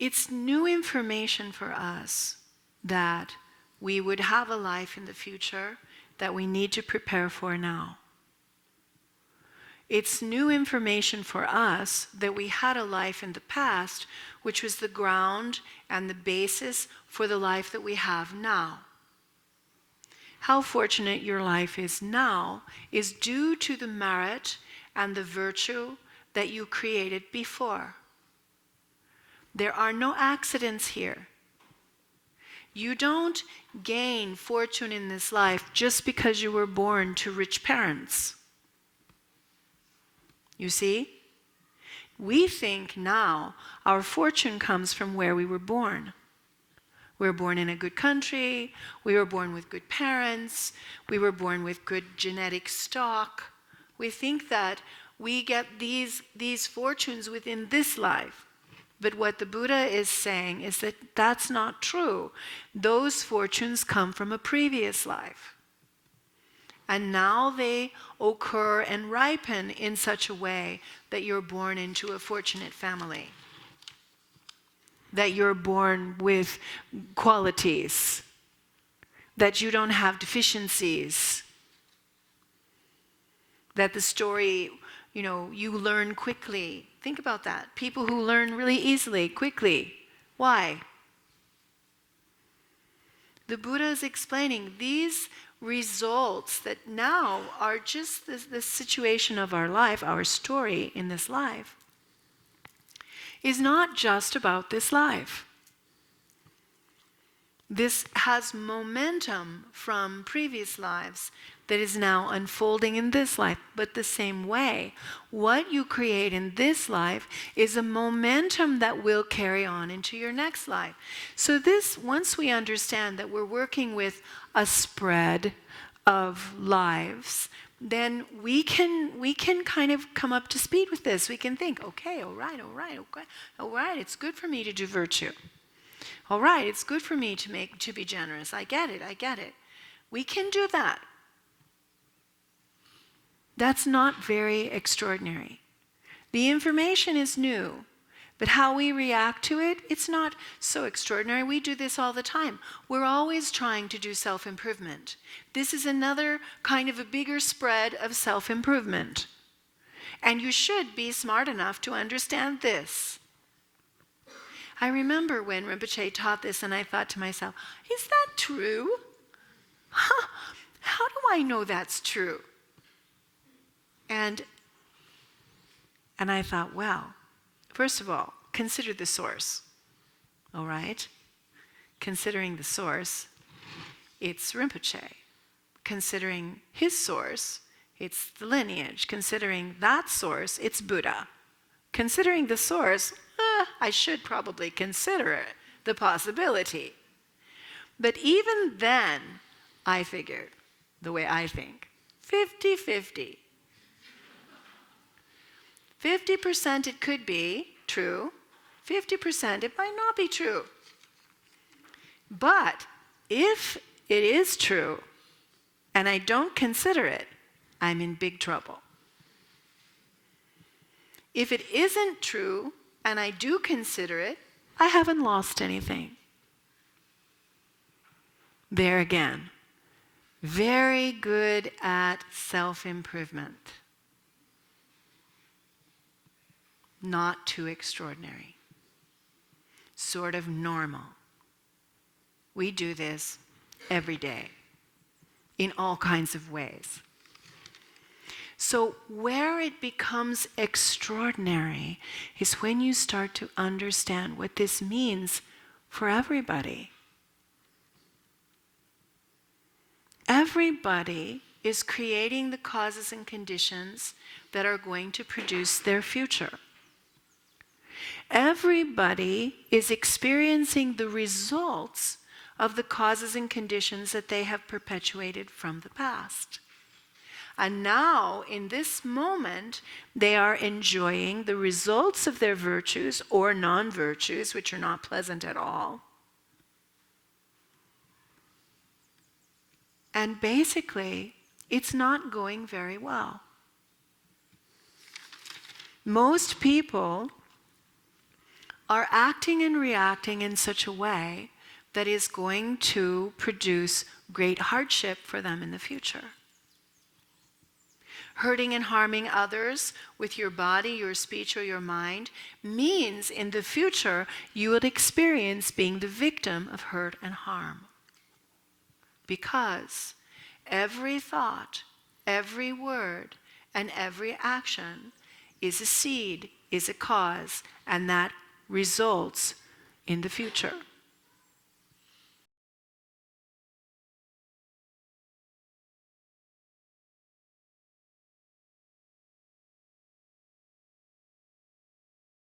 it's new information for us that we would have a life in the future that we need to prepare for now. It's new information for us that we had a life in the past, which was the ground and the basis for the life that we have now. How fortunate your life is now is due to the merit and the virtue that you created before. There are no accidents here. You don't gain fortune in this life just because you were born to rich parents. You see? We think now our fortune comes from where we were born. We were born in a good country, we were born with good parents, we were born with good genetic stock. We think that we get these fortunes within this life. But what the Buddha is saying is that that's not true. Those fortunes come from a previous life. And now they occur and ripen in such a way that you're born into a fortunate family. That you're born with qualities. That you don't have deficiencies. That the story, you learn quickly. Think about that. People who learn really easily, quickly. Why? The Buddha is explaining these results that now are just the situation of our life, our story in this life, is not just about this life. This has momentum from previous lives that is now unfolding in this life. But the same way, what you create in this life is a momentum that will carry on into your next life. So this, once we understand that we're working with a spread of lives, then we can kind of come up to speed with this. We can think, okay, all right, it's good for me to do virtue. All right, it's good for me to be generous. I get it. We can do that. That's not very extraordinary. The information is new, but how we react to it, it's not so extraordinary. We do this all the time. We're always trying to do self-improvement. This is another kind of a bigger spread of self-improvement. And you should be smart enough to understand this. I remember when Rinpoche taught this and I thought to myself, is that true? How do I know that's true? And I thought, well, first of all, consider the source. All right? Considering the source, it's Rinpoche. Considering his source, it's the lineage. Considering that source, it's Buddha. Considering the source, I should probably consider it, the possibility. But even then, I figured, the way I think, 50-50. 50% it could be true, 50% it might not be true. But if it is true, and I don't consider it, I'm in big trouble. If it isn't true, and I do consider it, I haven't lost anything. There again, very good at self-improvement. Not too extraordinary. Sort of normal. We do this every day, in all kinds of ways. So where it becomes extraordinary is when you start to understand what this means for everybody. Everybody is creating the causes and conditions that are going to produce their future. Everybody is experiencing the results of the causes and conditions that they have perpetuated from the past. And now, in this moment, they are enjoying the results of their virtues or non-virtues, which are not pleasant at all. And basically, it's not going very well. Most people are acting and reacting in such a way that is going to produce great hardship for them in the future. Hurting and harming others with your body, your speech, or your mind means in the future you will experience being the victim of hurt and harm. Because every thought, every word, and every action is a seed, is a cause, and that results in the future.